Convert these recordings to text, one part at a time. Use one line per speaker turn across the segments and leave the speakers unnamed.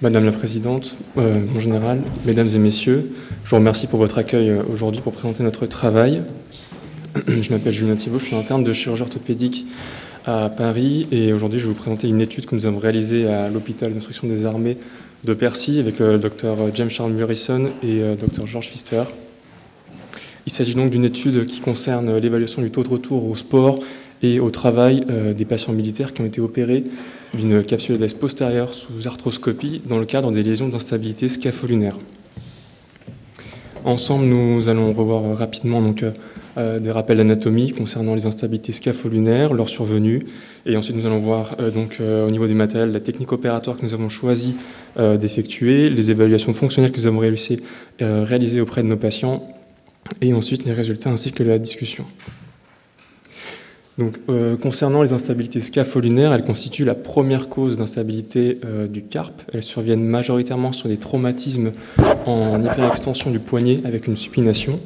Madame la Présidente, mon général, Mesdames et Messieurs, je vous remercie pour votre accueil aujourd'hui pour présenter notre travail. Je m'appelle Julien Thibault, je suis interne de chirurgie orthopédique à Paris et aujourd'hui je vais vous présenter une étude que nous avons réalisée à l'hôpital d'instruction des armées de Percy avec le Dr James Charles Murison et Dr George Pfister. Il s'agit donc d'une étude qui concerne l'évaluation du taux de retour au sport et au travail des patients militaires qui ont été opérés d'une capsulothèse postérieure sous arthroscopie dans le cadre des lésions d'instabilité scapho-lunaire. Ensemble, nous allons revoir rapidement donc, des rappels d'anatomie concernant les instabilités scapho-lunaires, leur survenue, et ensuite nous allons voir au niveau du matériel la technique opératoire que nous avons choisi d'effectuer, les évaluations fonctionnelles que nous avons réalisées auprès de nos patients, et ensuite les résultats ainsi que la discussion. Donc, concernant les instabilités scapho-lunaires, elles constituent la première cause d'instabilité du carpe. Elles surviennent majoritairement sur des traumatismes en hyperextension du poignet avec une supination.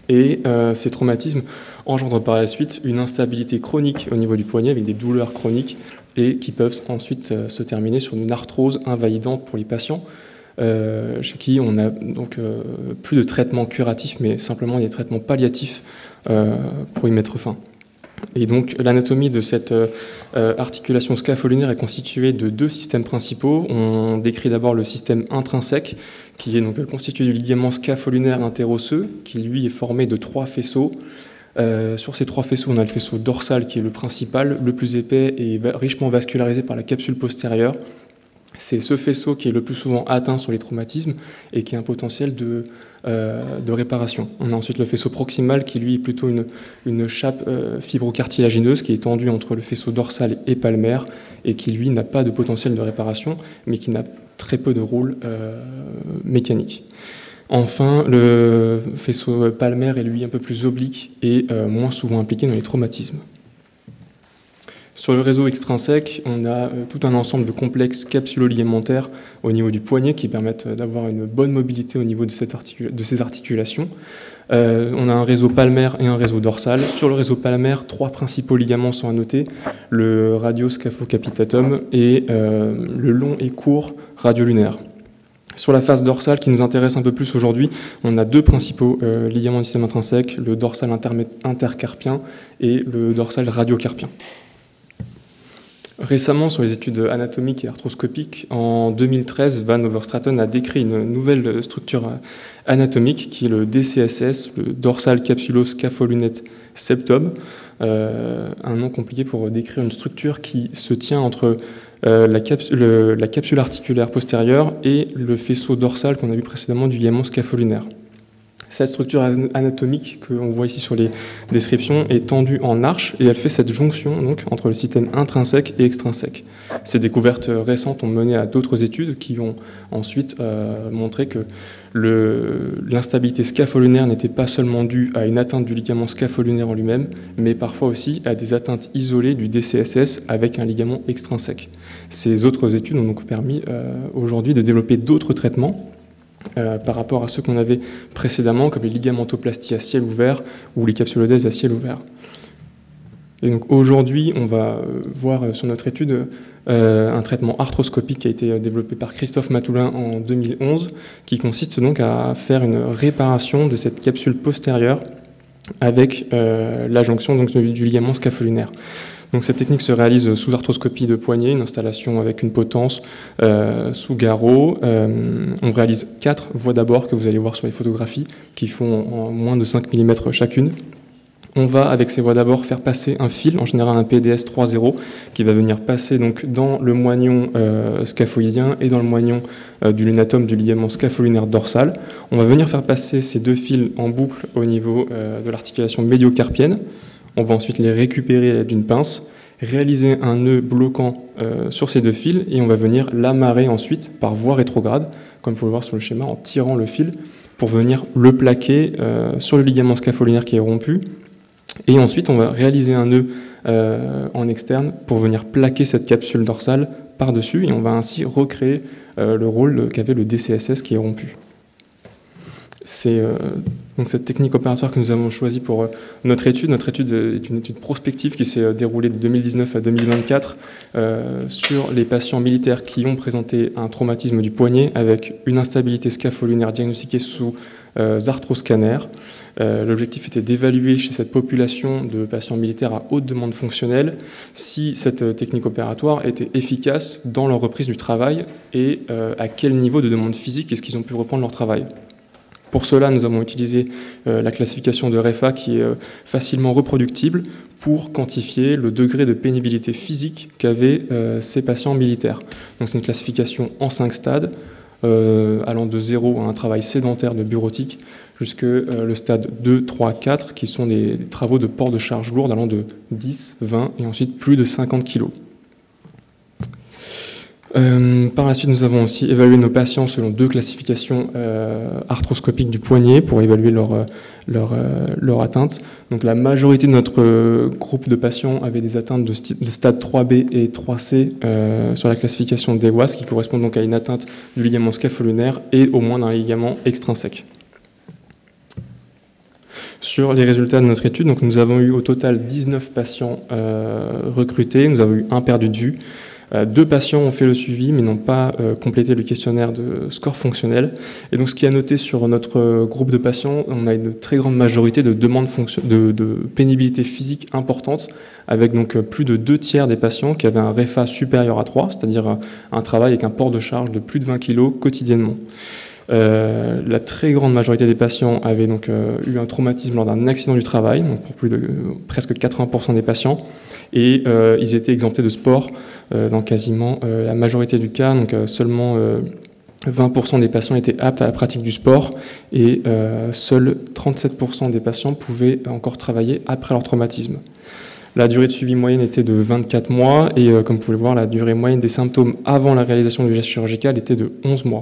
Et ces traumatismes engendrent par la suite une instabilité chronique au niveau du poignet avec des douleurs chroniques et qui peuvent ensuite se terminer sur une arthrose invalidante pour les patients chez qui on a donc plus de traitement curatif mais simplement des traitements palliatifs pour y mettre fin. Et donc l'anatomie de cette articulation scapho-lunaire est constituée de deux systèmes principaux. On décrit d'abord le système intrinsèque, qui est donc constitué du ligament scapho-lunaire interosseux, qui lui est formé de trois faisceaux. Sur ces trois faisceaux, on a le faisceau dorsal qui est le principal, le plus épais et richement vascularisé par la capsule postérieure. C'est ce faisceau qui est le plus souvent atteint sur les traumatismes et qui a un potentiel de réparation. On a ensuite le faisceau proximal qui lui est plutôt une chape fibrocartilagineuse qui est tendue entre le faisceau dorsal et palmaire et qui lui n'a pas de potentiel de réparation mais qui n'a très peu de rôle mécanique. Enfin, le faisceau palmaire est lui un peu plus oblique et moins souvent impliqué dans les traumatismes. Sur le réseau extrinsèque, on a tout un ensemble de complexes capsulo-ligamentaires au niveau du poignet qui permettent d'avoir une bonne mobilité au niveau de ces articulations. On a un réseau palmaire et un réseau dorsal. Sur le réseau palmaire, trois principaux ligaments sont à noter, le radioscaphocapitatum et le long et court radiolunaire. Sur la face dorsale qui nous intéresse un peu plus aujourd'hui, on a deux principaux ligaments du système intrinsèque, le dorsal intercarpien et le dorsal radiocarpien. Récemment, sur les études anatomiques et arthroscopiques, en 2013, Van Overstraeten a décrit une nouvelle structure anatomique qui est le DCSS, le Dorsal Capsulo-Scapholunate Septum, un nom compliqué pour décrire une structure qui se tient entre la capsule articulaire postérieure et le faisceau dorsal qu'on a vu précédemment du ligament scapho-lunaire. Cette structure anatomique qu'on voit ici sur les descriptions est tendue en arche et elle fait cette jonction donc, entre le système intrinsèque et extrinsèque. Ces découvertes récentes ont mené à d'autres études qui ont ensuite montré que l'instabilité scapho-lunaire n'était pas seulement due à une atteinte du ligament scapho-lunaire en lui-même, mais parfois aussi à des atteintes isolées du DCSS avec un ligament extrinsèque. Ces autres études ont donc permis aujourd'hui de développer d'autres traitements par rapport à ceux qu'on avait précédemment, comme les ligamentoplasties à ciel ouvert ou les capsulodèses à ciel ouvert. Et donc aujourd'hui, on va voir sur notre étude un traitement arthroscopique qui a été développé par Christophe Matoulin en 2011, qui consiste donc à faire une réparation de cette capsule postérieure avec la jonction donc, du ligament scapho-lunaire. Donc cette technique se réalise sous arthroscopie de poignet, une installation avec une potence sous garrot. On réalise 4 voies d'abord que vous allez voir sur les photographies qui font en moins de 5 mm chacune. On va avec ces voies d'abord faire passer un fil, en général un PDS 3.0, qui va venir passer donc dans le moignon scaphoïdien et dans le moignon du lunatome du ligament scapho-lunaire dorsal. On va venir faire passer ces deux fils en boucle au niveau de l'articulation médiocarpienne. On va ensuite les récupérer à l'aide d'une pince, réaliser un nœud bloquant sur ces deux fils et on va venir l'amarrer ensuite par voie rétrograde, comme vous pouvez le voir sur le schéma, en tirant le fil pour venir le plaquer sur le ligament scapho-lunaire qui est rompu. Et ensuite, on va réaliser un nœud en externe pour venir plaquer cette capsule dorsale par-dessus et on va ainsi recréer le rôle qu'avait le DCSS qui est rompu. Donc cette technique opératoire que nous avons choisie pour notre étude. Notre étude est une étude prospective qui s'est déroulée de 2019 à 2024 sur les patients militaires qui ont présenté un traumatisme du poignet avec une instabilité scapho-lunaire diagnostiquée sous arthroscanner. L'objectif était d'évaluer chez cette population de patients militaires à haute demande fonctionnelle si cette technique opératoire était efficace dans leur reprise du travail et à quel niveau de demande physique est-ce qu'ils ont pu reprendre leur travail. Pour cela, nous avons utilisé la classification de REFA qui est facilement reproductible pour quantifier le degré de pénibilité physique qu'avaient ces patients militaires. Donc c'est une classification en 5 stades, allant de 0 à un travail sédentaire de bureautique jusque le stade 2, 3, 4 qui sont des travaux de port de charge lourde allant de 10, 20 et ensuite plus de 50 kg. Par la suite, nous avons aussi évalué nos patients selon 2 classifications arthroscopiques du poignet pour évaluer leur atteinte. Donc la majorité de notre groupe de patients avait des atteintes de stade 3B et 3C sur la classification d'EWAS, qui correspond donc à une atteinte du ligament scapho-lunaire et au moins d'un ligament extrinsèque. Sur les résultats de notre étude, donc nous avons eu au total 19 patients recrutés, nous avons eu un perdu de vue. 2 patients ont fait le suivi mais n'ont pas complété le questionnaire de score fonctionnel. Et donc ce qui est noté sur notre groupe de patients, on a une très grande majorité de demandes de pénibilité physique importante, avec donc plus de 2 tiers des patients qui avaient un REFA supérieur à 3, c'est-à-dire un travail avec un port de charge de plus de 20 kg quotidiennement. La très grande majorité des patients avaient donc eu un traumatisme lors d'un accident du travail, donc pour plus de presque 80% des patients, et ils étaient exemptés de sport dans quasiment la majorité du cas, donc seulement 20% des patients étaient aptes à la pratique du sport et seuls 37% des patients pouvaient encore travailler après leur traumatisme. La durée de suivi moyenne était de 24 mois et comme vous pouvez le voir, la durée moyenne des symptômes avant la réalisation du geste chirurgical était de 11 mois.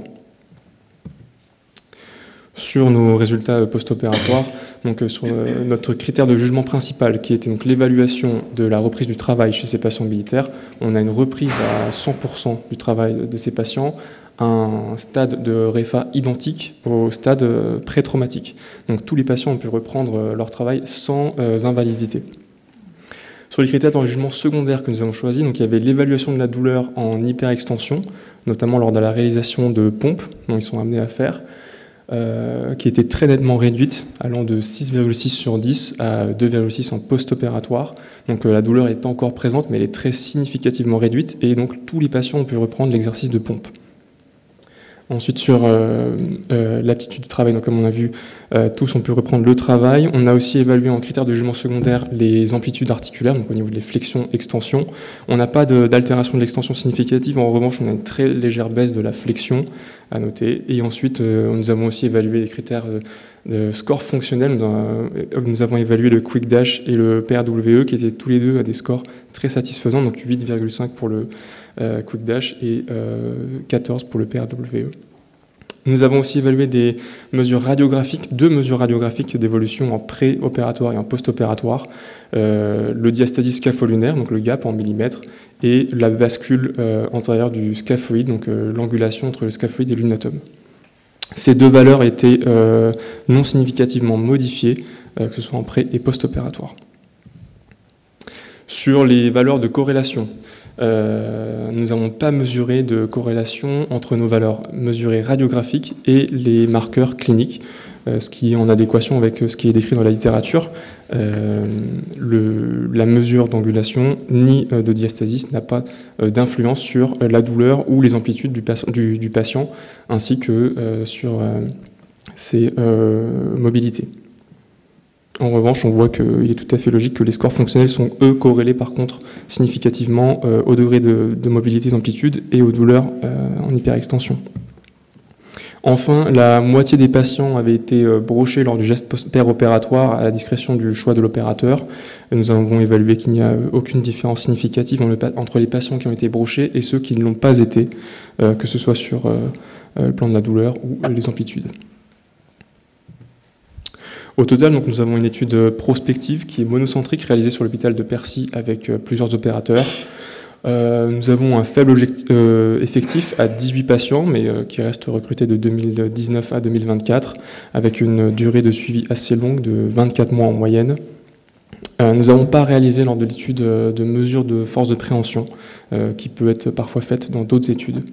Sur nos résultats post-opératoires, donc sur notre critère de jugement principal, qui était donc l'évaluation de la reprise du travail chez ces patients militaires, on a une reprise à 100% du travail de ces patients, un stade de REFA identique au stade pré-traumatique. Donc tous les patients ont pu reprendre leur travail sans invalidité. Sur les critères de jugement secondaire que nous avons choisis, donc il y avait l'évaluation de la douleur en hyperextension, notamment lors de la réalisation de pompes dont ils sont amenés à faire, qui était très nettement réduite, allant de 6,6 sur 10 à 2,6 en post-opératoire. Donc la douleur est encore présente, mais elle est très significativement réduite, et donc tous les patients ont pu reprendre l'exercice de pompe. Ensuite, sur l'aptitude du travail, donc comme on a vu, tous ont pu reprendre le travail. On a aussi évalué en critère de jugement secondaire les amplitudes articulaires, donc au niveau des flexions-extensions. On n'a pas d'altération de l'extension significative, en revanche, on a une très légère baisse de la flexion à noter. Et ensuite, nous avons aussi évalué les critères de score fonctionnel. Nous avons évalué le Quick Dash et le PRWE, qui étaient tous les deux à des scores très satisfaisants, donc 8,5 pour le Quick Dash et 14 pour le PRWE. Nous avons aussi évalué des mesures radiographiques, 2 mesures radiographiques d'évolution en pré-opératoire et en post-opératoire, le diastasie scapho-lunaire, donc le gap en millimètres, et la bascule antérieure du scaphoïde, donc l'angulation entre le scaphoïde et l'unatome. Ces 2 valeurs étaient non significativement modifiées, que ce soit en pré- et post-opératoire. Sur les valeurs de corrélation, nous n'avons pas mesuré de corrélation entre nos valeurs mesurées radiographiques et les marqueurs cliniques, ce qui est en adéquation avec ce qui est décrit dans la littérature. La mesure d'angulation ni de diastasis n'a pas d'influence sur la douleur ou les amplitudes du patient, ainsi que sur ses mobilités. En revanche, on voit qu'il est tout à fait logique que les scores fonctionnels sont, eux, corrélés par contre significativement au degré de mobilité d'amplitude et aux douleurs en hyperextension. Enfin, la moitié des patients avaient été brochés lors du geste post-opératoire à la discrétion du choix de l'opérateur. Nous avons évalué qu'il n'y a aucune différence significative entre les patients qui ont été brochés et ceux qui ne l'ont pas été, que ce soit sur le plan de la douleur ou les amplitudes. Au total, donc, nous avons une étude prospective qui est monocentrique réalisée sur l'hôpital de Percy avec plusieurs opérateurs. Nous avons un faible effectif à 18 patients, mais qui reste recruté de 2019 à 2024, avec une durée de suivi assez longue de 24 mois en moyenne. Nous n'avons pas réalisé lors de l'étude de mesure de force de préhension, qui peut être parfois faite dans d'autres études.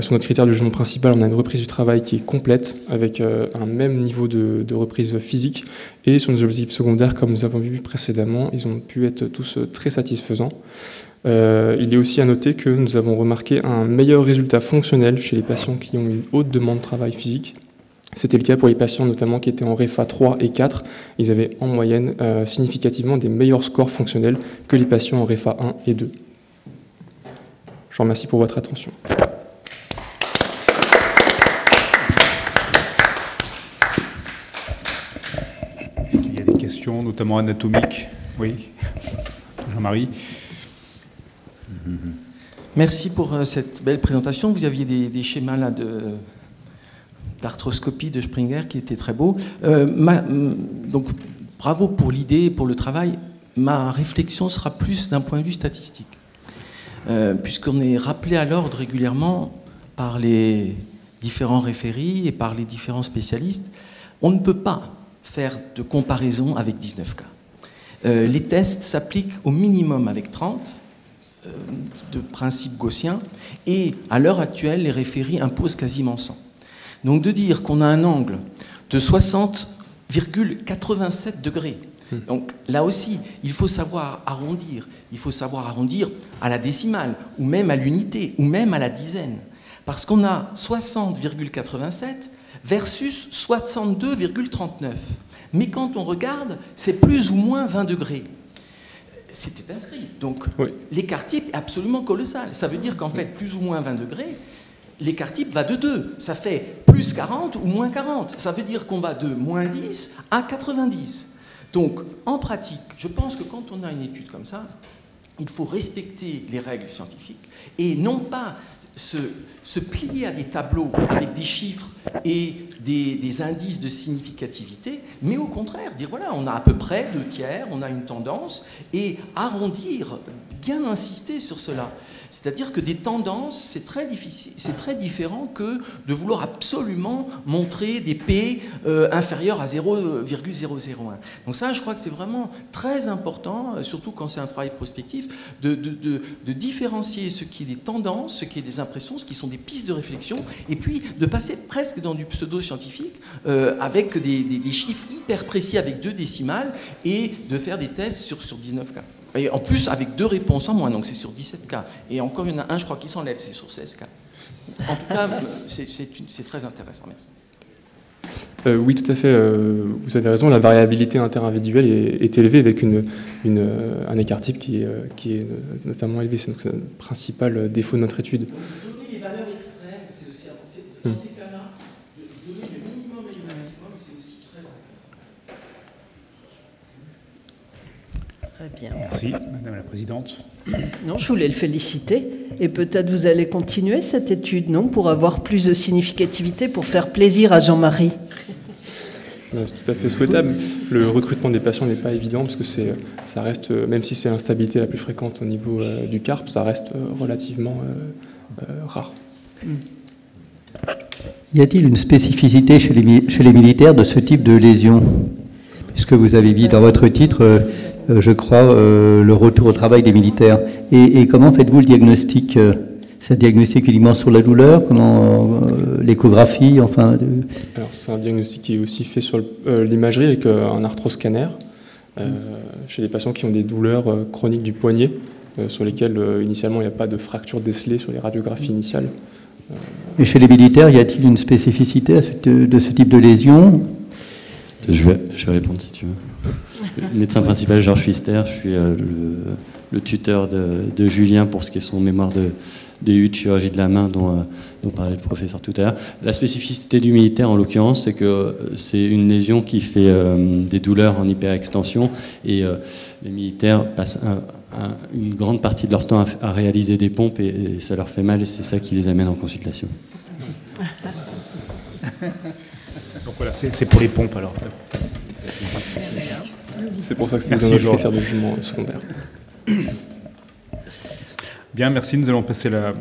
Sur notre critère de jugement principal, on a une reprise du travail qui est complète, avec un même niveau de reprise physique, et sur nos objectifs secondaires, comme nous avons vu précédemment, ils ont pu être tous très satisfaisants. Il est aussi à noter que nous avons remarqué un meilleur résultat fonctionnel chez les patients qui ont une haute demande de travail physique. C'était le cas pour les patients notamment qui étaient en REFA 3 et 4. Ils avaient en moyenne significativement des meilleurs scores fonctionnels que les patients en REFA 1 et 2. Je vous remercie pour votre attention.
Est-ce qu'il y a des questions, notamment anatomiques? Oui, Jean-Marie.
Merci pour cette belle présentation. Vous aviez des schémas là d'arthroscopie de Springer qui étaient très beaux. Donc, bravo pour l'idée, pour le travail. Ma réflexion sera plus d'un point de vue statistique. Puisqu'on est rappelé à l'ordre régulièrement par les différents référis et par les différents spécialistes, on ne peut pas faire de comparaison avec 19 cas. Les tests s'appliquent au minimum avec 30, de principe gaussien, et à l'heure actuelle, les référis imposent quasiment 100. Donc de dire qu'on a un angle de 60,87 degrés, donc là aussi, il faut savoir arrondir. Il faut savoir arrondir à la décimale, ou même à l'unité, ou même à la dizaine. Parce qu'on a 60,87 versus 62,39. Mais quand on regarde, c'est plus ou moins 20 degrés. C'était inscrit. Donc oui. L'écart type est absolument colossal. Ça veut dire qu'en fait, plus ou moins 20 degrés, l'écart type va de 2. Ça fait plus 40 ou moins 40. Ça veut dire qu'on va de moins 10 à 90. Donc, en pratique, je pense que quand on a une étude comme ça, il faut respecter les règles scientifiques et non pas se plier à des tableaux avec des chiffres et des indices de significativité, mais au contraire, dire voilà, on a à peu près 2/3, on a une tendance, et arrondir, bien insister sur cela. C'est-à-dire que des tendances, c'est très difficile, c'est très différent que de vouloir absolument montrer des P inférieurs à 0,001. Donc ça, je crois que c'est vraiment très important, surtout quand c'est un travail prospectif, de différencier ce qui est des tendances, ce qui est des impressions, ce qui sont des pistes de réflexion, et puis de passer presque dans du pseudo-scientifique avec des chiffres hyper précis avec 2 décimales et de faire des tests sur 19 cas. Et en plus, avec 2 réponses en moins, donc c'est sur 17 cas. Et encore, il y en a un, je crois, qui s'enlève, c'est sur 16 cas. En tout cas, c'est très intéressant. Merci.
Oui, tout à fait. Vous avez raison, la variabilité interindividuelle est élevée avec un écart type qui est notamment élevé. C'est le principal défaut de notre étude.
Donner les valeurs extrêmes, c'est aussi dans ces cas-là, donner le minimum et le maximum, c'est aussi très intéressant.
Très bien.
Merci, Madame la Présidente.
Non, je voulais le féliciter. Et peut-être vous allez continuer cette étude, non, pour avoir plus de significativité, pour faire plaisir à Jean-Marie.
C'est tout à fait souhaitable. Le recrutement des patients n'est pas évident parce que ça reste, même si c'est l'instabilité la plus fréquente au niveau du carpe, ça reste relativement rare.
Y a-t-il une spécificité chez les militaires de ce type de lésion? Puisque vous avez dit dans votre titre, je crois, le retour au travail des militaires. Et comment faites-vous le diagnostic? C'est un diagnostic uniquement sur la douleur? Comment l'échographie, enfin
Alors c'est un diagnostic qui est aussi fait sur l'imagerie avec un arthroscanner chez les patients qui ont des douleurs chroniques du poignet sur lesquelles initialement il n'y a pas de fracture décelée sur les radiographies initiales.
Et chez les militaires, y a-t-il une spécificité de ce type de lésion?
Je vais répondre si tu veux. Médecin principal Georges Pfister, je suis le tuteur de Julien pour ce qui est son mémoire de DU de chirurgie de la main dont parlait le professeur tout à l'heure. La spécificité du militaire en l'occurrence, c'est que c'est une lésion qui fait des douleurs en hyperextension et les militaires passent une grande partie de leur temps à réaliser des pompes et ça leur fait mal et c'est ça qui les amène en consultation.
Donc voilà, c'est pour les pompes alors.
C'est pour ça que c'est dans notre critère de jugement secondaire.
Bien, merci. Nous allons passer la